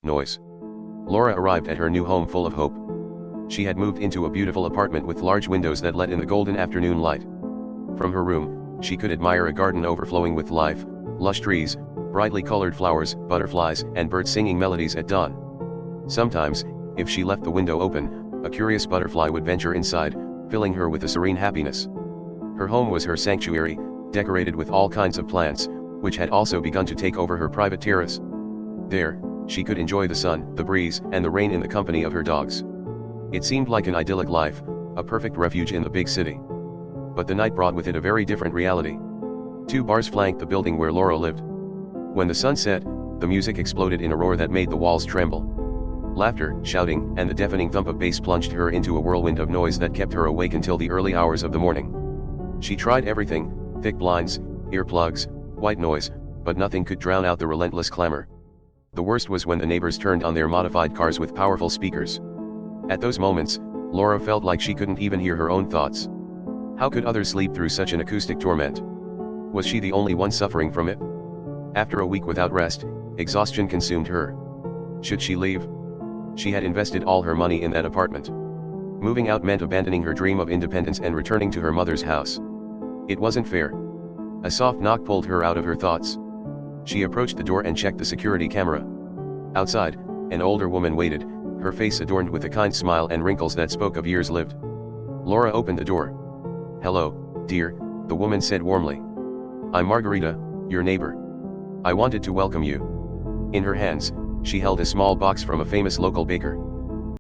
noise. Laura arrived at her new home full of hope. She had moved into a beautiful apartment with large windows that let in the golden afternoon light. From her room, she could admire a garden overflowing with life, lush trees, brightly colored flowers, butterflies, and birds singing melodies at dawn. Sometimes, if she left the window open, a curious butterfly would venture inside, filling her with a serene happiness. Her home was her sanctuary, decorated with all kinds of plants, which had also begun to take over her private terrace. There, she could enjoy the sun, the breeze, and the rain in the company of her dogs. It seemed like an idyllic life, a perfect refuge in the big city. But the night brought with it a very different reality. 2 bars flanked the building where Laura lived. When the sun set, the music exploded in a roar that made the walls tremble. Laughter, shouting, and the deafening thump of bass plunged her into a whirlwind of noise that kept her awake until the early hours of the morning. She tried everything, thick blinds, earplugs, white noise, but nothing could drown out the relentless clamor. The worst was when the neighbors turned on their modified cars with powerful speakers. At those moments, Laura felt like she couldn't even hear her own thoughts. How could others sleep through such an acoustic torment? Was she the only one suffering from it? After a week without rest, exhaustion consumed her. Should she leave? She had invested all her money in that apartment. Moving out meant abandoning her dream of independence and returning to her mother's house. It wasn't fair. A soft knock pulled her out of her thoughts. She approached the door and checked the security camera. Outside, an older woman waited, her face adorned with a kind smile and wrinkles that spoke of years lived. Laura opened the door. "Hello, dear," the woman said warmly. "I'm Margarita, your neighbor. I wanted to welcome you." In her hands, she held a small box from a famous local baker.